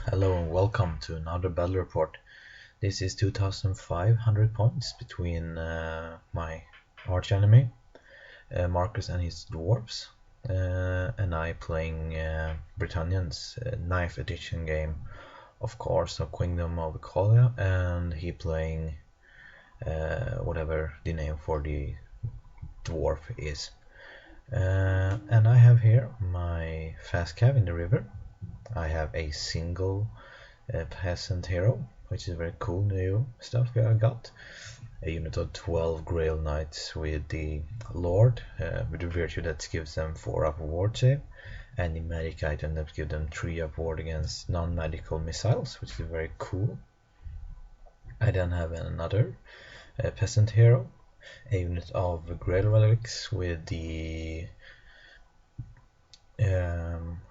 Hello and welcome to another battle report. This is 2500 points between my arch enemy, Marcus and his dwarves, and I playing Britannian's 9th edition game, of course, of Kingdom of Equitaine, and he playing whatever the name for the dwarf is. And I have here my fast cav in the river. I have a single peasant hero, which is very cool new stuff I got. A unit of 12 Grail Knights with the Lord, with the virtue that gives them 4 up ward save, and the magic item that gives them 3 up ward against non-magical missiles, which is very cool. I then have another peasant hero, a unit of Grail Relics with the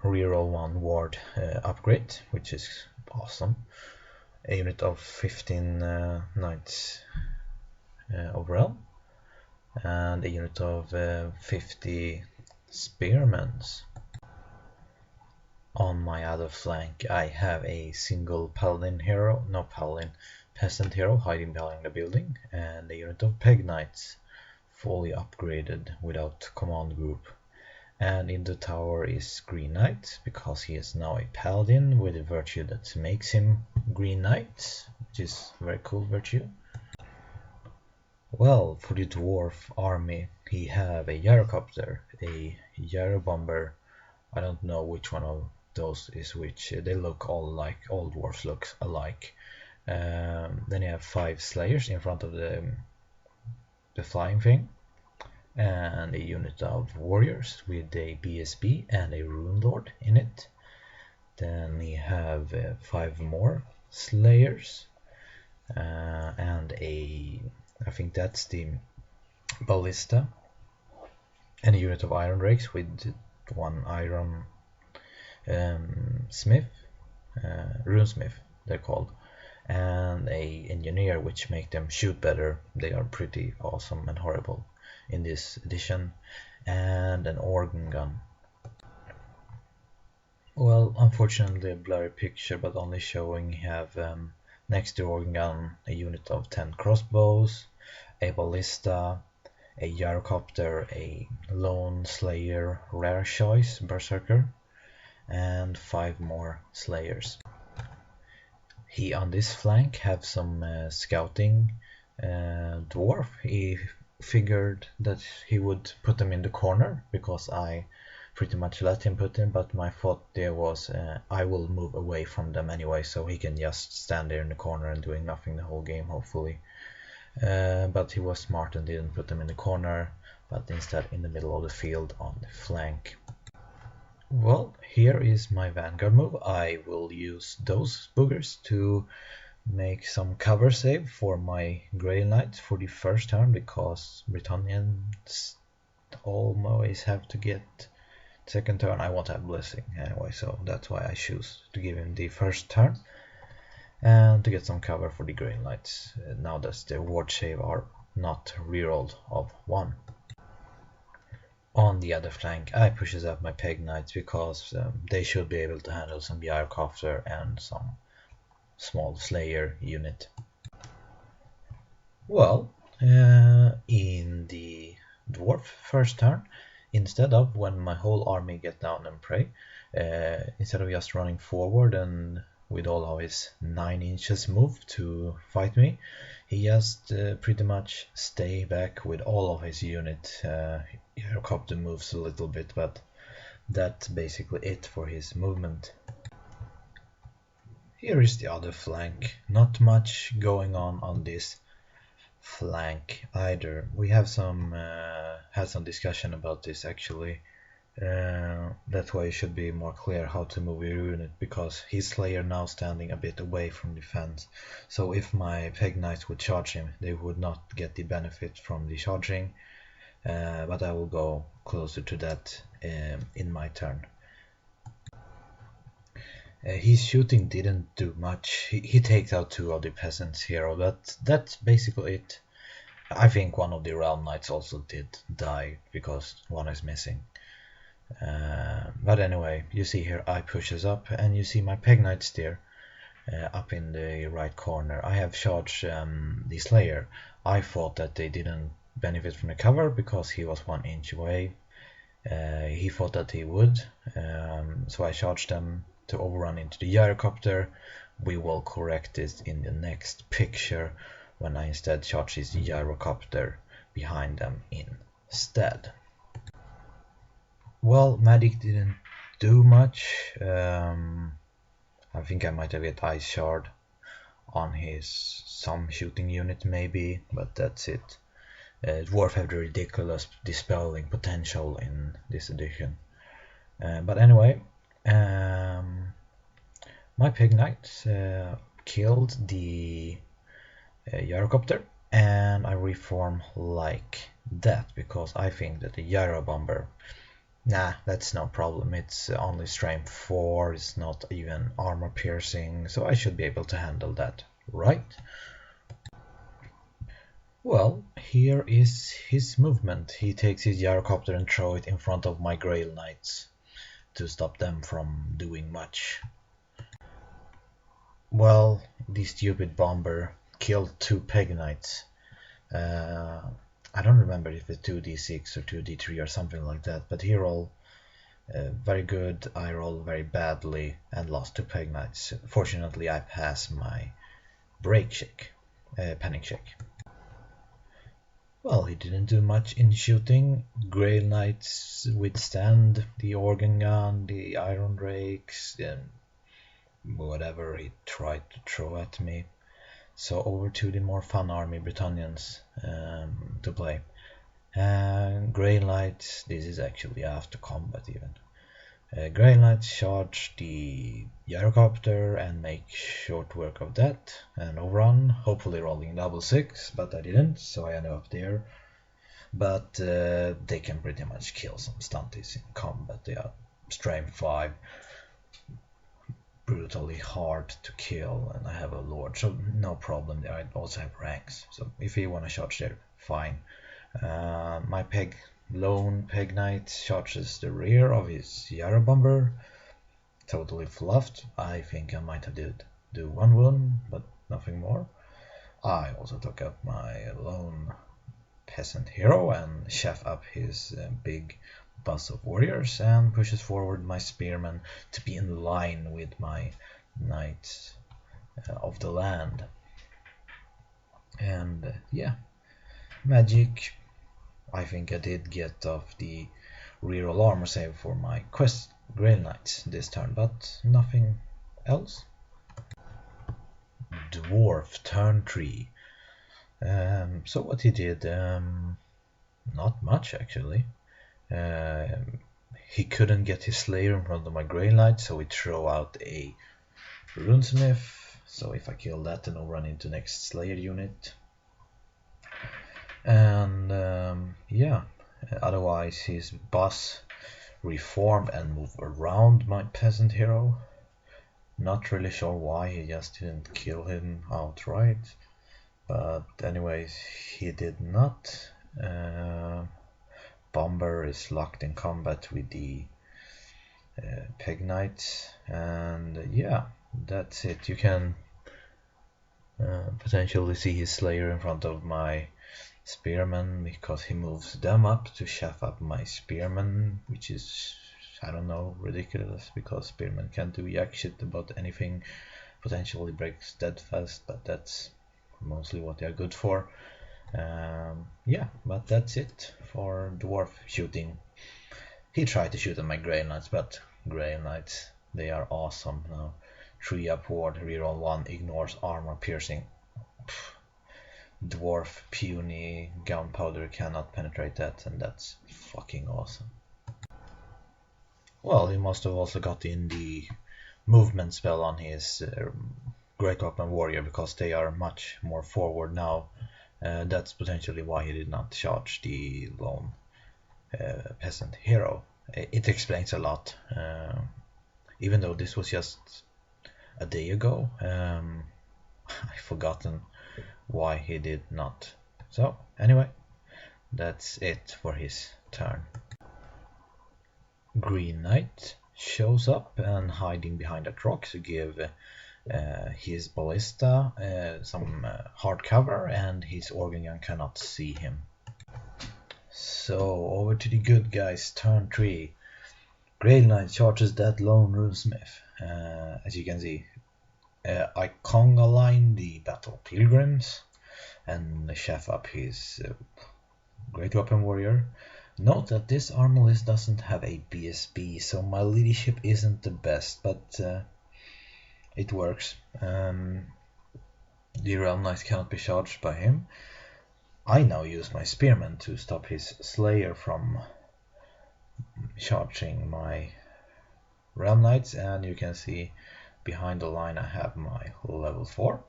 reroll 1 ward upgrade, which is awesome. A unit of 15 Knights of Realm, and a unit of 50 Spearmen. On my other flank I have a single Paladin hero, no Paladin, peasant hero hiding behind the building, and a unit of Peg Knights fully upgraded without command group. And in the tower is Green Knight, because he is now a paladin with a virtue that makes him Green Knight, which is a very cool virtue. Well, for the dwarf army, he have a gyrocopter, a gyrobomber. I don't know which one of those is which. They look all alike. All dwarfs look alike. Then you have 5 slayers in front of the flying thing, and a unit of warriors with a BSB and a rune lord in it. Then we have 5 more slayers, and I think that's the ballista, and a unit of iron drakes with 1 iron smith, runesmith they're called, and a engineer which make them shoot better. They are pretty awesome and horrible in this edition, and an organ gun. Well, unfortunately a blurry picture, but only showing have next to organ gun a unit of 10 crossbows, a ballista, a gyrocopter, a lone slayer rare choice berserker, and 5 more slayers. He on this flank have some scouting dwarf. He figured that he would put them in the corner because I pretty much let him put them, but my thought there was I will move away from them anyway, so he can just stand there in the corner and doing nothing the whole game, hopefully. But he was smart and didn't put them in the corner, but instead in the middle of the field on the flank. Well, here is my vanguard move. I will use those boogers to make some cover save for my Grey Knight for the first turn, because Britannians always have to get second turn. I won't have blessing anyway, so that's why I choose to give him the first turn and to get some cover for the Grey Knights now that the ward save are not rerolled of 1. On the other flank I pushes up my Peg Knights because they should be able to handle some gyrocopter and some small slayer unit. Well, in the dwarf first turn, instead of when my whole army get down and pray, instead of just running forward and with all of his 9 inches move to fight me, he just pretty much stay back with all of his unit. Helicopter moves a little bit, but that's basically it for his movement. Here is the other flank. Not much going on this flank either. We have some had some discussion about this actually. That's why it should be more clear how to move your unit, because his slayer now standing a bit away from the fence. So if my Peg Knights would charge him, they would not get the benefit from the charging, but I will go closer to that in my turn. His shooting didn't do much. He takes out 2 of the peasants here, that's basically it. I think one of the realm knights also did die because one is missing. But anyway, you see here I pushes up and you see my Peg Knights there. up in the right corner. I have charged the Slayer. I thought that they didn't benefit from the cover because he was 1 inch away. He thought that he would, so I charged them to overrun into the gyrocopter. We will correct this in the next picture when I instead charge his gyrocopter behind them instead. Well, magic didn't do much. I think I might have get ice shard on his some shooting unit maybe, but that's it. Dwarf have the ridiculous dispelling potential in this edition. But anyway, my Pig Knight killed the gyrocopter, and I reform like that because I think that the gyro bomber, nah, that's no problem. It's only strength 4, it's not even armor piercing, so I should be able to handle that, right? Well, here is his movement. He takes his gyrocopter and throws it in front of my Grail Knights to stop them from doing much. Well, the stupid bomber killed 2 Peg Knights. I don't remember if it's 2d6 or 2d3 or something like that, but he rolled very good, I rolled very badly and lost 2 Peg Knights. Fortunately, I passed my break check, panic check. Well, he didn't do much in shooting. Grail Knights withstand the organ gun, the iron rakes, and whatever he tried to throw at me. So over to the more fun army Britannians to play. Grail Knights, this is actually after combat even. Grail Knights charge the gyrocopter and make short work of that and overrun, hopefully rolling double 6, but I didn't, so I ended up there. But they can pretty much kill some stunties in combat. They are strength 5, brutally hard to kill, and I have a lord, so no problem there. I also have ranks, so if you want to charge there, fine. My lone Peg Knight charges the rear of his Yarrow Bomber, totally fluffed. I think I might have do 1 wound, but nothing more. I also took up my lone peasant hero and chef up his big bus of warriors and pushes forward my spearman to be in line with my knights of the land. And yeah, magic. I think I did get off the reroll armor save for my quest Grail Knights this turn, but nothing else. Dwarf turn 3. So what he did, not much actually. He couldn't get his Slayer in front of my Grail Knight, so he threw out a Runesmith. So if I kill that, then I'll run into next Slayer unit. And yeah, otherwise his boss reformed and moved around my peasant hero. Not really sure why, he just didn't kill him outright. But anyways, he did not. Bomber is locked in combat with the Peg Knight, and yeah, that's it. You can potentially see his Slayer in front of my Spearman because he moves them up to chef up my Spearman, which is, I don't know, ridiculous because Spearman can't do jack shit about anything. Potentially breaks steadfast, but that's mostly what they are good for. Yeah, but that's it for dwarf shooting. He tried to shoot at my Grey Knights, but Grey Knights, they are awesome now. 3 upward, reroll 1, ignores armor piercing. Dwarf puny gunpowder cannot penetrate that, and that's fucking awesome. Well, he must have also got in the movement spell on his Great Open Warrior because they are much more forward now. That's potentially why he did not charge the lone peasant hero. It explains a lot. Even though this was just a day ago, I've forgotten why he did not. So anyway, that's it for his turn. Green Knight shows up and hiding behind that rock to give his ballista, some hard cover, and his organ gun cannot see him. So over to the good guys, turn 3. Grey Knight charges that lone runesmith. As you can see, I conga line the battle pilgrims and chef up his great weapon warrior. Note that this armor list doesn't have a BSB, so my leadership isn't the best, but it works. The realm knight cannot be charged by him. I now use my spearman to stop his slayer from charging my realm knights, and you can see behind the line I have my level 4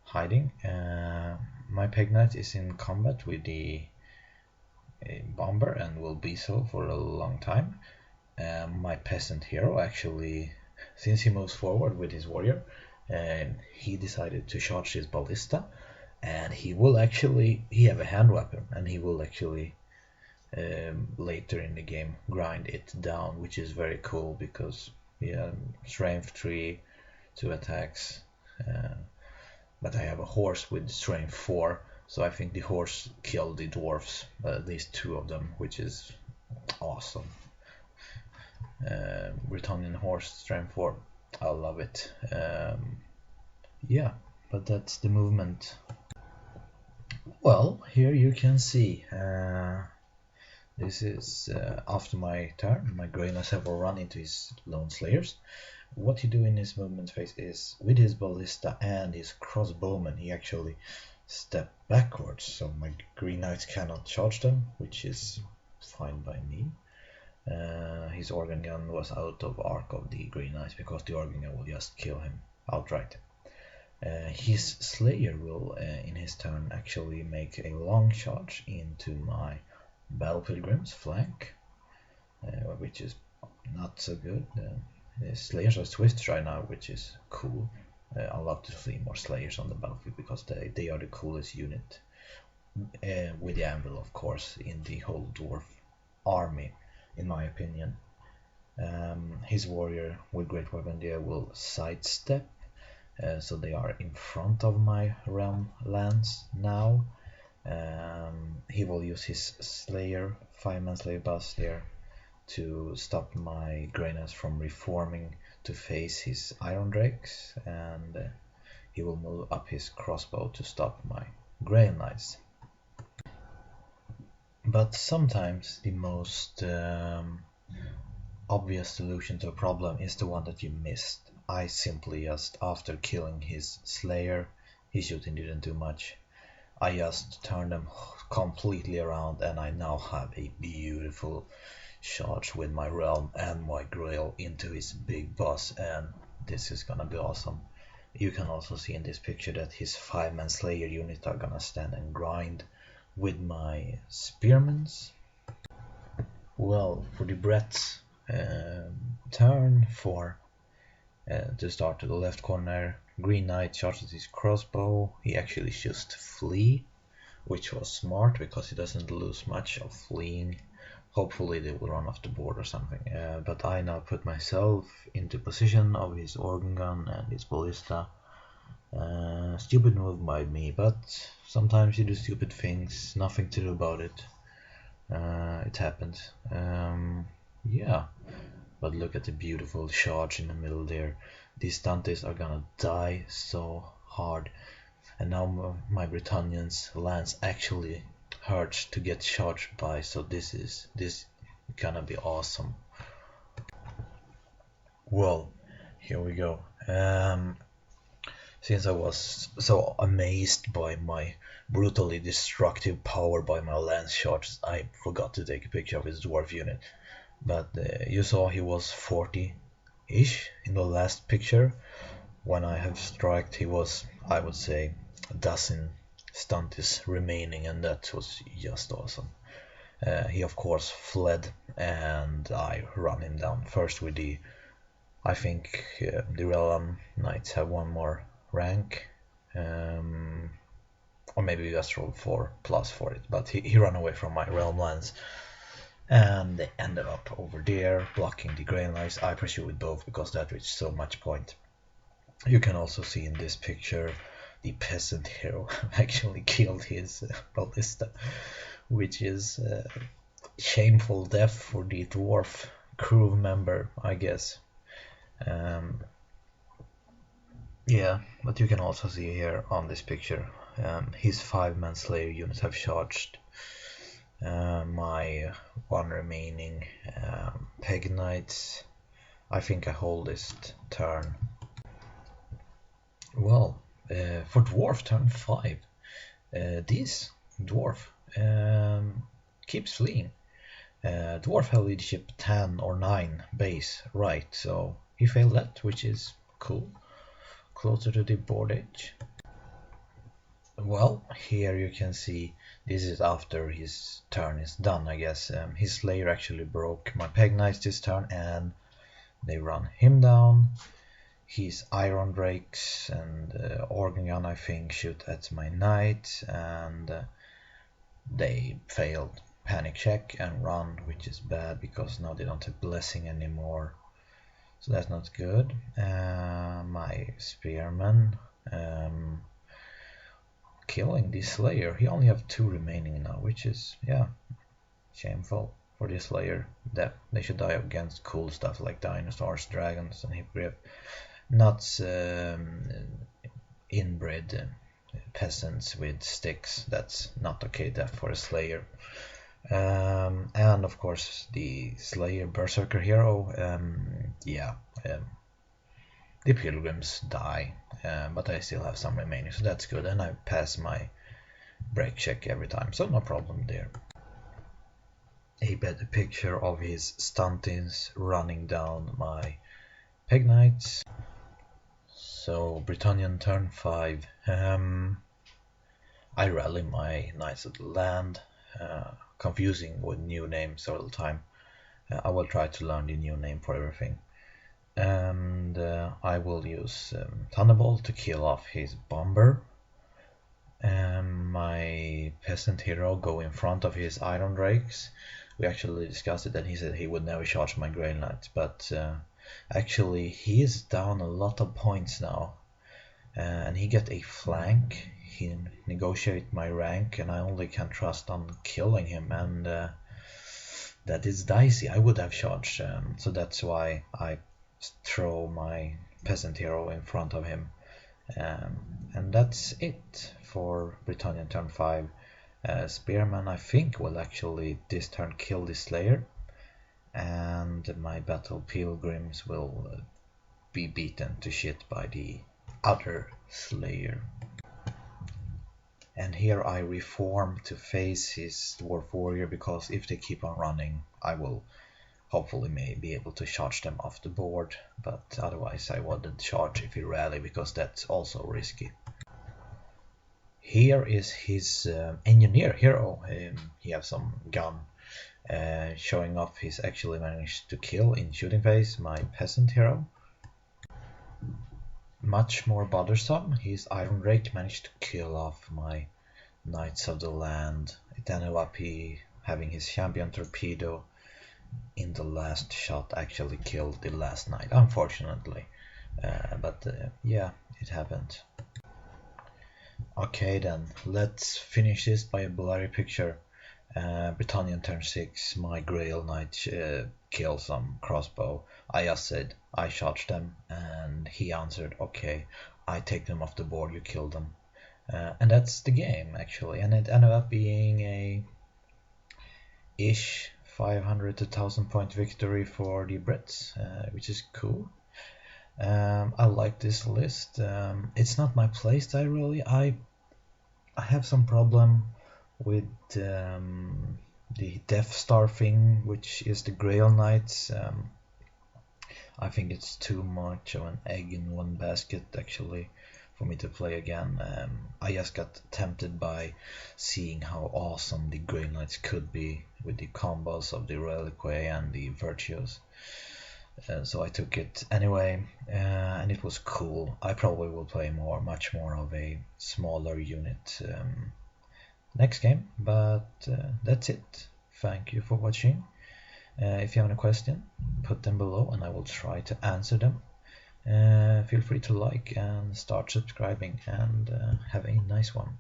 hiding. My peg knight is in combat with the bomber and will be so for a long time. My peasant hero actually, since he moves forward with his warrior, he decided to charge his ballista, and he have a hand weapon, and he will actually later in the game grind it down, which is very cool because strength 3, 2 attacks, but I have a horse with strength 4, so I think the horse killed the dwarfs, at least 2 of them, which is awesome. Bretonnian horse strength 4, I love it. Yeah, but that's the movement. Well, here you can see this is after my turn. My Grey Knight have run into his lone slayers. What he do in his movement phase is, with his ballista and his crossbowman, he actually step backwards, so my Green Knights cannot charge them, which is fine by me. His organ gun was out of arc of the Green Knights because the organ gun will just kill him outright. His slayer will, in his turn, actually make a long charge into my battle pilgrim's flank, which is not so good. Slayers are Swifts right now, which is cool. I love to see more Slayers on the battlefield because they are the coolest unit, with the anvil, of course, in the whole dwarf army, in my opinion. His warrior with great weapon there will sidestep, so they are in front of my realm lands now. He will use his slayer, 5-man slayer bus there, to stop my Grey Knights from reforming to face his Iron Drakes, and he will move up his crossbow to stop my Grey Knights. But sometimes the most obvious solution to a problem is the one that you missed. I simply just, after killing his slayer, his shooting didn't do much, I just turned them completely around, and I now have a beautiful charge with my realm and my grail into his big boss, and this is gonna be awesome. You can also see in this picture that his 5-man slayer unit are gonna stand and grind with my spearmans. Well, for the Brett's turn 4, to start to the left corner, Green Knight charges his crossbow. He actually just flee, which was smart because he doesn't lose much of fleeing. Hopefully they will run off the board or something. But I now put myself into position of his organ gun and his ballista. Stupid move by me, but sometimes you do stupid things, nothing to do about it. It happens. Yeah, but look at the beautiful charge in the middle there. These stunties are gonna die so hard, and now my Bretonnians lance actually hurts to get charged by, so this gonna be awesome. Well, here we go. Since I was so amazed by my brutally destructive power by my lance charges, I forgot to take a picture of his dwarf unit. But you saw he was 40-ish in the last picture. When I have striked, he was, I would say, a dozen stunties remaining, and that was just awesome. He of course fled, and I run him down first with the, I think the realm knights have one more rank, or maybe just roll 4+ for it, but he ran away from my realm lands, and they ended up over there blocking the Grey Knights. I pursued with both because that reached so much point. You can also see in this picture the peasant hero actually killed his ballista, which is shameful death for the dwarf crew member, I guess. Um, yeah, but you can also see here on this picture his 5-man slayer units have charged my one remaining peg knights. I think I hold this turn. Well, for dwarf turn 5, this dwarf keeps fleeing. Dwarf have leadership 10 or 9 base, right, so he failed that, which is cool. Closer to the board edge. Well, here you can see this is after his turn is done, I guess. His slayer actually broke my peg knights this turn and they run him down. His iron drakes and organ gun, I think, shoot at my knight and they failed panic check and run, which is bad because now they don't have blessing anymore, so that's not good. My spearman killing the slayer. He only have 2 remaining now, which is, yeah, shameful for this slayer. That they should die against cool stuff like dinosaurs, dragons, and hippogriff, not inbred peasants with sticks. That's not okay death for a slayer. And of course the slayer berserker hero, the pilgrims die, but I still have some remaining, so that's good, and I pass my break check every time, so no problem there. A better picture of his stuntins running down my peg knights. So Britannian turn 5, I rally my knights of the land, confusing with new names all the time. I will try to learn the new name for everything. And I will use Thunderbolt to kill off his bomber. My peasant hero go in front of his iron drakes. We actually discussed it and he said he would never charge my Grey Knight, but actually he is down a lot of points now, and he get a flank. He negotiate my rank and I only can trust on killing him, and that is dicey. I would have charged, so that's why I throw my peasant hero in front of him, and that's it for Britannian turn 5. Spearman, I think, will actually this turn kill the slayer, and my battle pilgrims will be beaten to shit by the other slayer. And here I reform to face his dwarf warrior, because if they keep on running I will hopefully may be able to charge them off the board, but otherwise I wouldn't charge if he rally, because that's also risky. Here is his engineer hero. He has some gun, showing off he's actually managed to kill in shooting phase my peasant hero. Much more bothersome, his iron rake managed to kill off my knights of the land. It ended up he having his champion torpedo in the last shot actually killed the last knight, unfortunately, but yeah, it happened. Okay then, let's finish this by a blurry picture. Britannian turn 6, my Grail Knight killed some crossbow. I just said I charged them and he answered, okay, I take them off the board, you kill them. And that's the game actually, and it ended up being a ish 500 to 1000 point victory for the Brits, which is cool. I like this list. It's not my playstyle really. I have some problem with the Death Star thing, which is the Grail Knights. I think it's too much of an egg in one basket actually for me to play again. I just got tempted by seeing how awesome the Grail Knights could be with the combos of the Reliquary and the Virtues. So I took it anyway, and it was cool. I probably will play much more of a smaller unit next game, but that's it. Thank you for watching. If you have any question, put them below and I will try to answer them. Feel free to like and start subscribing, and have a nice one.